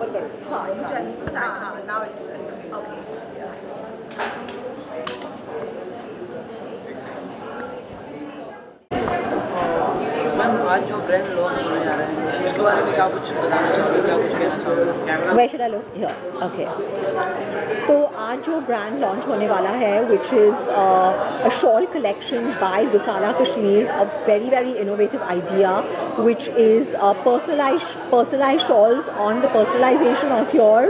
Proper कर दो। हाँ नाउ इट्स ओके। मैम आज जो ब्रांड लॉन्च होने जा रहे हैं उसके बारे में क्या कुछ बताना चाहोगे, क्या कुछ कहना चाहोगे? Camera Where should I look? Here. Okay. तो आज जो ब्रांड लॉन्च होने वाला है which is a shawl collection by Dusala Kashmir, a very innovative idea which is personalized shawls on the personalization of your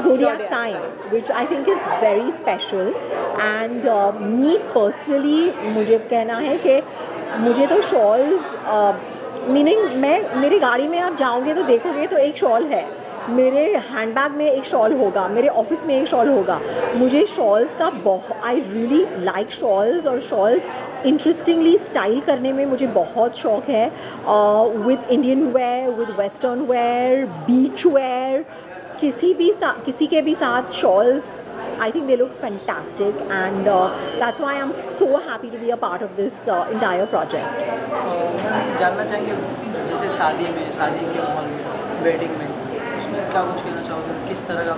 zodiac sign, which I think is very special. And me personally मुझे कहना है कि मुझे तो shawls meaning मेरी गाड़ी में आप जाओगे तो देखोगे तो एक शॉल है, मेरे हैंडबैग में एक शॉल होगा, मेरे ऑफिस में एक शॉल होगा। मुझे शॉल्स का बहुत आई रियली लाइक शॉल्स, और शॉल्स इंटरेस्टिंगली स्टाइल करने में मुझे बहुत शौक़ है। With Indian wear, with western wear, beach wear, किसी के भी साथ shawls I think they look fantastic, and that's why I'm so happy to be a part of this entire project. जानना चाहेंगे जैसे शादी के माहौल में, वेडिंग में, उसमें क्या कुछ कहना चाहोगे? किस तरह का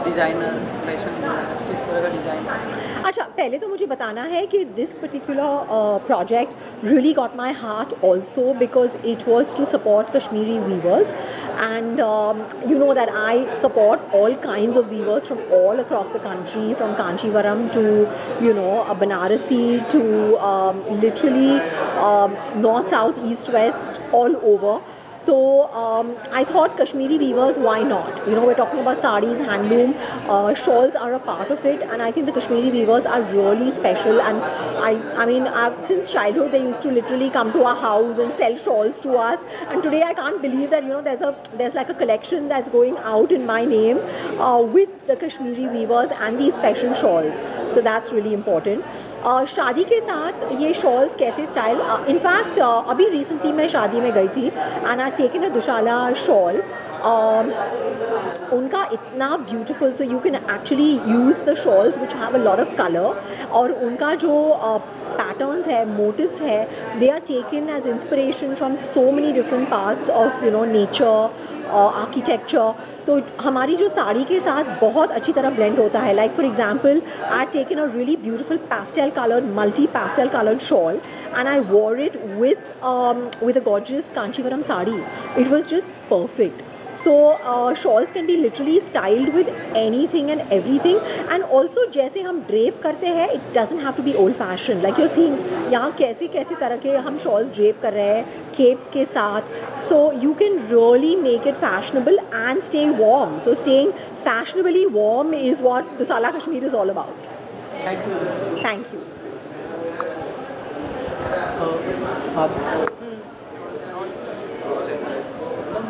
डिज़ाइनर, फैशन डिज़ाइनर, किस तरह का डिज़ाइन? अच्छा, पहले तो मुझे बताना है कि this particular project really got my heart also because it was to support Kashmiri weavers, and you know that I support all kinds of weavers from all across the country, from Kanchivaram to Banarasi to literally north, south, east, west, all over. So I thought Kashmiri weavers, why not? We're talking about sarees, handloom, shawls are a part of it, and I think the Kashmiri weavers are really special. And I mean, since childhood they used to literally come to our house and sell shawls to us. And today I can't believe that there's like a collection that's going out in my name with the Kashmiri weavers and these special shawls. So that's really important. शादी के साथ ये shawls कैसे style, in fact अभी recently मैं शादी में गई थी and I taken a Dushala shawl, उनका इतना beautiful, so you can actually use the shawls which have a lot of colour, और उनका जो पैटर्न्स है, मोटिव्स है, they are taken as inspiration from so many different parts of nature, architecture. तो हमारी जो साड़ी के साथ बहुत अच्छी तरह ब्लेंड होता है। Like for example, I taken a really beautiful pastel colored, multi pastel colored shawl, and I wore it with a gorgeous Kanchivaram sari. It was just perfect. So shawls can be literally styled with anything and everything, and also जैसे हम drape करते हैं, it doesn't have to be old fashioned. Like you're seeing यहाँ कैसे तरह के हम shawls drape कर रहे हैं cape के साथ. So you can really make it fashionable and stay warm. So staying fashionably warm is what Dusala Kashmir is all about. Thank you.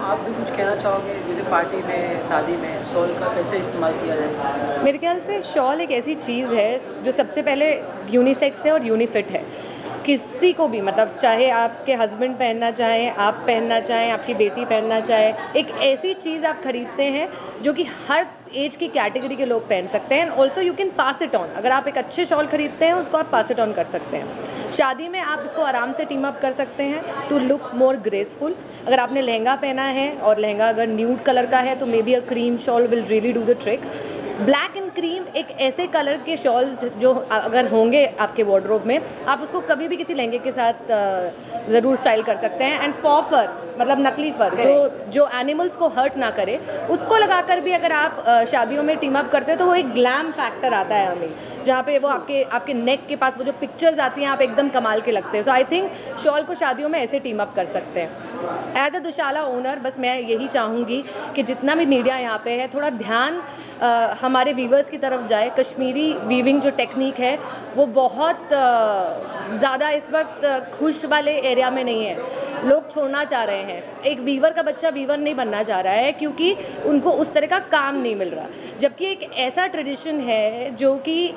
आप भी कुछ कहना चाहोगे जैसे पार्टी में, शादी में शॉल का कैसे इस्तेमाल किया जाए? मेरे ख्याल से शॉल एक ऐसी चीज़ है जो सबसे पहले यूनिसेक्स है और यूनिफिट है। किसी को भी, मतलब चाहे आपके हस्बैंड पहनना चाहें, आप पहनना चाहें, आपकी बेटी पहनना चाहे, एक ऐसी चीज़ आप ख़रीदते हैं जो कि हर एज की कैटेगरी के लोग पहन सकते हैं। And also you can pass it on. अगर आप एक अच्छे शॉल ख़रीदते हैं उसको आप पास इट ऑन कर सकते हैं। शादी में आप इसको आराम से टीम अप कर सकते हैं टू लुक मोर ग्रेसफुल। अगर आपने लहंगा पहना है और लहंगा अगर न्यूड कलर का है तो may be a cream shawl will really do the trick. Black and cream एक ऐसे कलर के शॉल्स जो अगर होंगे आपके वार्डरोब में, आप उसको कभी भी किसी लहंगे के साथ ज़रूर स्टाइल कर सकते हैं। एंड फॉर मतलब नकली फर जो एनिमल्स को हर्ट ना करे, उसको लगाकर भी अगर आप शादियों में टीम अप करते हैं तो वो एक ग्लैम फैक्टर आता है हमें, जहाँ पे वो आपके नेक के पास वो जो पिक्चर्स आती हैं आप एकदम कमाल के लगते हैं। सो आई थिंक शॉल को शादियों में ऐसे टीम अप कर सकते हैं। एज अ दुशाला ओनर बस मैं यही चाहूँगी कि जितना भी मीडिया यहाँ पे है थोड़ा ध्यान हमारे वीवर्स की तरफ जाए। कश्मीरी वीविंग जो टेक्निक है वो बहुत ज़्यादा इस वक्त खुश वाले एरिया में नहीं है, लोग छोड़ना चाह रहे हैं। एक वीवर का बच्चा वीवर नहीं बनना चाह रहा है क्योंकि उनको उस तरह का काम नहीं मिल रहा, जबकि एक ऐसा ट्रेडिशन है जो कि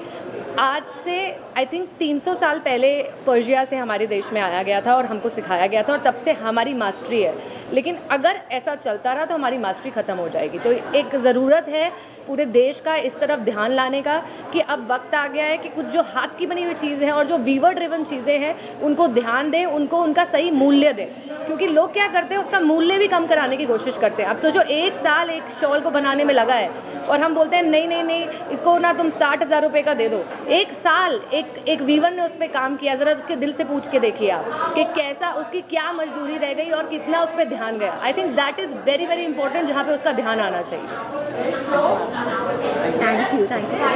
आज से आई थिंक 300 साल पहले पर्शिया से हमारे देश में आया गया था और हमको सिखाया गया था और तब से हमारी मास्टरी है। लेकिन अगर ऐसा चलता रहा तो हमारी मास्टरी ख़त्म हो जाएगी। तो एक ज़रूरत है पूरे देश का इस तरफ ध्यान लाने का कि अब वक्त आ गया है कि कुछ जो हाथ की बनी हुई चीज़ें हैं और जो वीवर ड्रिवन चीज़ें हैं उनको ध्यान दें, उनको उनका सही मूल्य दें, क्योंकि लोग क्या करते हैं उसका मूल्य भी कम कराने की कोशिश करते हैं। अब सोचो 1 साल एक शॉल को बनाने में लगा है और हम बोलते हैं नहीं नहीं नहीं इसको ना तुम 60,000 रुपये का दे दो। 1 साल एक वीवर ने उस पर काम किया, ज़रा उसके दिल से पूछ के देखिए आप कि कैसा, उसकी क्या मजदूरी रह गई और कितना उस पर ध्यान गया। आई think that is very very important, जहाँ पे उसका ध्यान आना चाहिए। Thank you so much.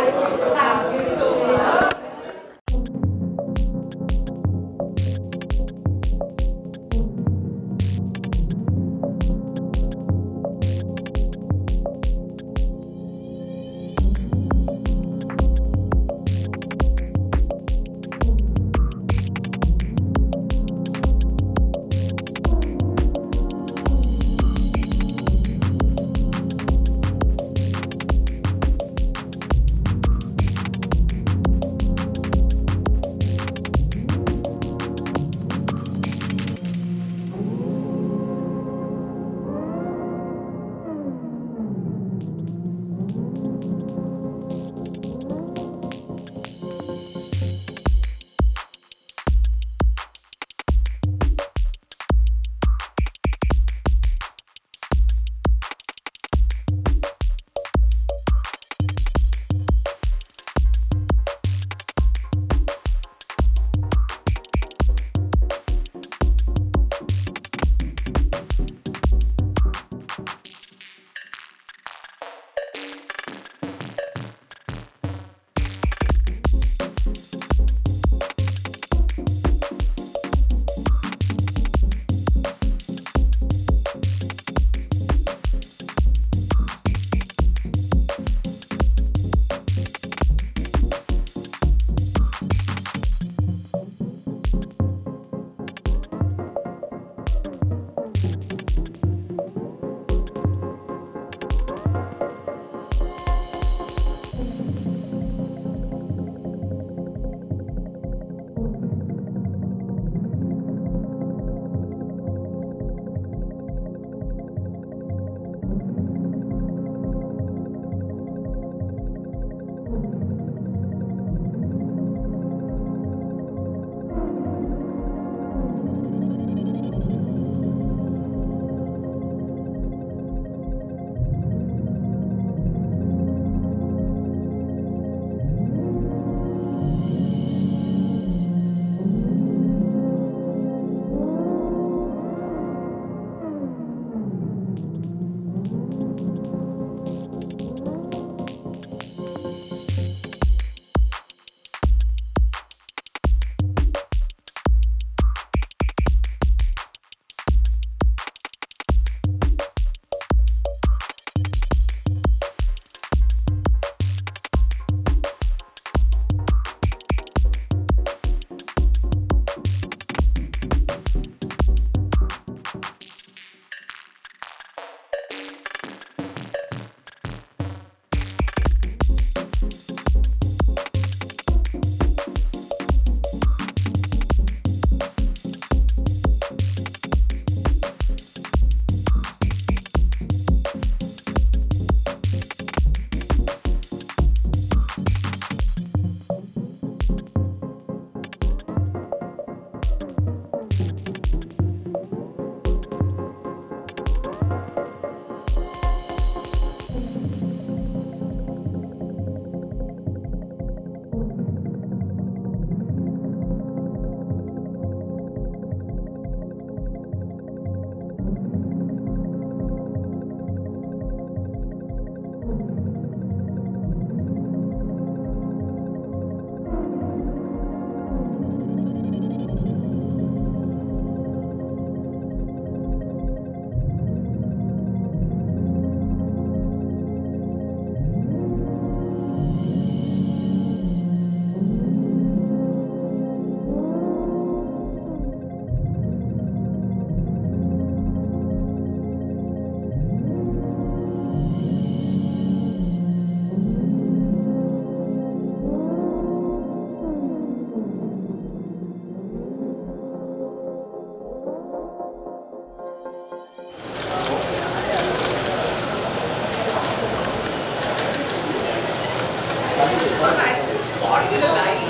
spot the light.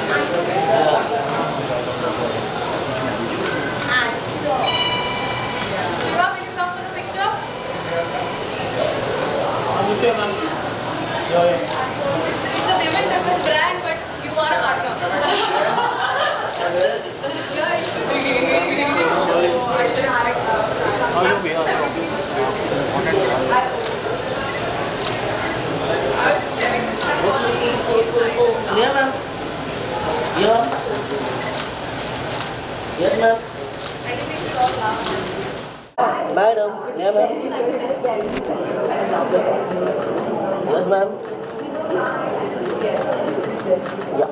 Adds to the. Shiva, will you come for the picture? It's a women different brand, but you are a partner. Yeah, it should be. I was just telling them. Yeah, ma'am. Yeah. Yes, ma'am. I think we should all laugh. Madam. Yeah, ma'am. Yes, ma'am. Yeah.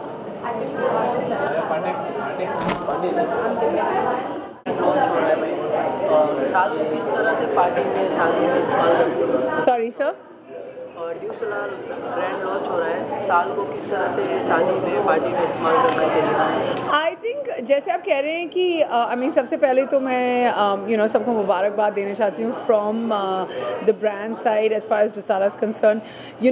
साल को किस तरह से party में शादी में इस्तेमाल करते हैं? सॉरी सर, ड्यूसलार ब्रांड लॉन्च हो रहा है, साल को किस तरह से शादी में पार्टी में इस्तेमाल करना चाहिए? आई थिंक जैसे आप कह रहे हैं कि आई मीन सबसे पहले तो मैं सबको मुबारकबाद देना चाहती हूँ from the brand side as far as Dusala is concern,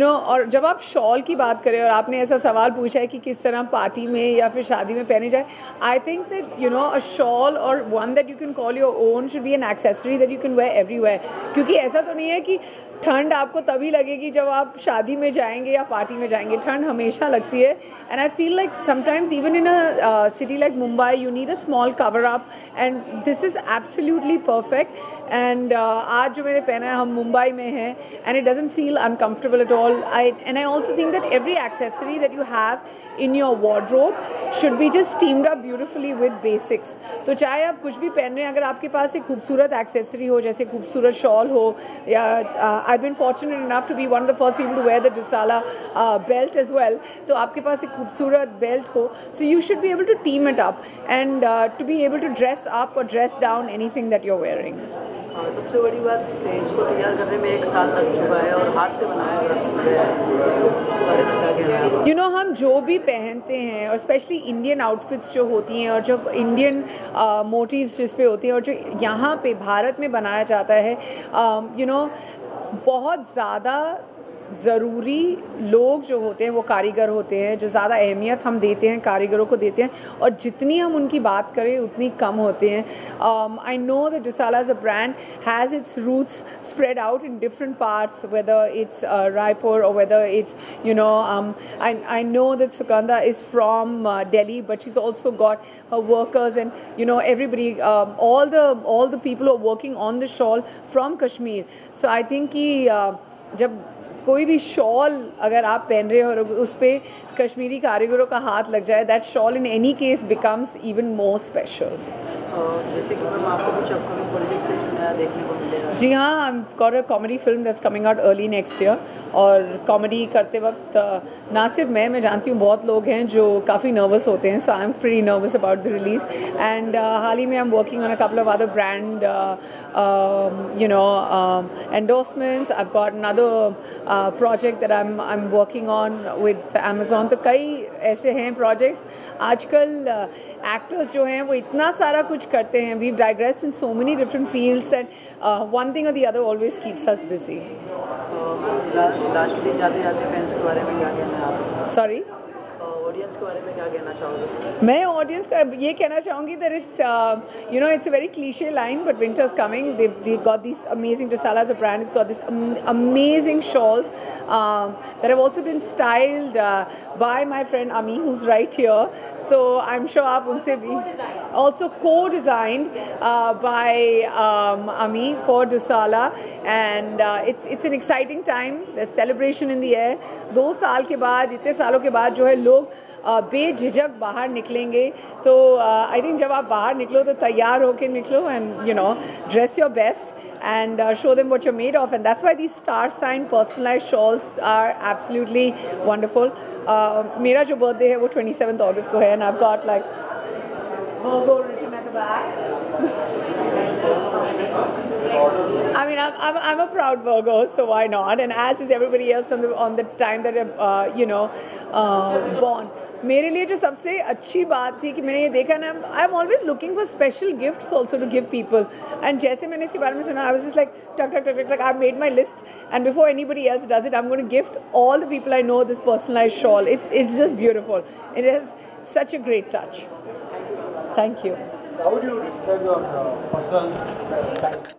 और जब आप शॉल की बात करें और आपने ऐसा सवाल पूछा है कि किस तरह पार्टी में या फिर शादी में पहने जाए, I think that a shawl or one that you can call your own should be an accessory that you can wear everywhere, क्योंकि ऐसा तो नहीं है कि ठंड आपको तभी लगेगी जब आप शादी में जाएंगे या पार्टी में जाएंगे, ठंड हमेशा लगती है. And I feel like sometimes even in a city like Mumbai you need a small cover up and this is absolutely perfect. And आज जो मैंने पहना है, हम मुंबई में हैं and it doesn't feel uncomfortable at all. I also think that every accessory that you have in your wardrobe should be just teamed up beautifully with basics. तो चाहे आप कुछ भी पहन रहे हैं, अगर आपके पास एक खूबसूरत एक्सेसरी हो, जैसे खूबसूरत शॉल हो, या I've been fortunate enough to be one of the first people to wear the Dusala belt as well, तो आपके पास एक खूबसूरत बेल्ट हो, so you should be able to team it up and to be able to dress up or dress down anything that you're wearing. सबसे बड़ी बात है इसको तैयार करने में 1 साल लग चुका है और हाथ से बनाया गया है, इसके बारे में क्या कहना है? हम जो भी पहनते हैं और स्पेशली इंडियन आउटफिट्स जो होती हैं और जो इंडियन मोटिव्स जिस पे होती हैं और जो यहाँ पे भारत में बनाया जाता है, बहुत ज़्यादा ज़रूरी लोग जो होते हैं वो कारीगर होते हैं, जो ज़्यादा अहमियत हम देते हैं कारीगरों को देते हैं, और जितनी हम उनकी बात करें उतनी कम होते हैं. I know that Dusala as a brand has its roots spread out in different parts, whether it's Raipur or whether it's I know that Sukanda is from Delhi, but she's also got her workers and everybody, all the people who are working on the shawl from Kashmir. So I think कि जब कोई भी shawl अगर आप पहन रहे हो और उस पर कश्मीरी कारीगरों का हाथ लग जाए, that shawl in any case becomes even more special. जैसे कि मैम आपको कुछ अपकमिंग प्रोजेक्ट से नया देखने को मिलेगा? जी हाँ, I am got a comedy film that's coming out early next year, और कॉमेडी करते वक्त ना सिर्फ मैं जानती हूँ बहुत लोग हैं जो काफ़ी नर्वस होते हैं, so I am pretty nervous about the release. And हाल ही में I am working on a couple of other brand endorsements. I've got another project that I'm working on with Amazon. तो कई ऐसे हैं प्रोजेक्ट्स. आजकल एक्टर्स जो हैं वो इतना सारा कुछ करते हैं. We've digressed in so many different fields that one thing or the other always keeps us busy. Lastly जाते जाते फैंस के बारे में क्या कहना है आप? Sorry? ऑडियंस के बारे में क्या कहना चाहोगे? मैं ऑडियंस को ये कहना चाहूँगी that it's a very cliche line, but winter's coming. They've got these amazing, Dusala as a brand has got these amazing shawls that have also been styled by my friend Ami, who's right here. So I'm sure आप उनसे भी also co-designed by Ami for Dusala, and it's an exciting time. There's celebration in the air. 2 साल के बाद, इतने सालों के बाद जो है लोग बेझिझक बाहर निकलेंगे. तो आई थिंक जब आप बाहर निकलो तो तैयार होके निकलो, and dress your best and show them what you're made of, and that's why these star sign personalized shawls are absolutely wonderful. मेरा जो birthday है वो 27th August को है, and I've got like Virgo written at the back. I mean, I'm a proud Virgo, so why not? And as is everybody else on the time that born. मेरे लिए जो सबसे अच्छी बात थी कि मैंने ये देखा ना, I am always looking for special gifts also to give people, and जैसे मैंने इसके बारे में सुना, आई वाज जस्ट लाइक टक टक टक टक, I made my list, and before anybody else does it, I am going to gift all the people I know this personalised shawl. It's just beautiful. It has such a great touch. Thank you. How would you describe your personal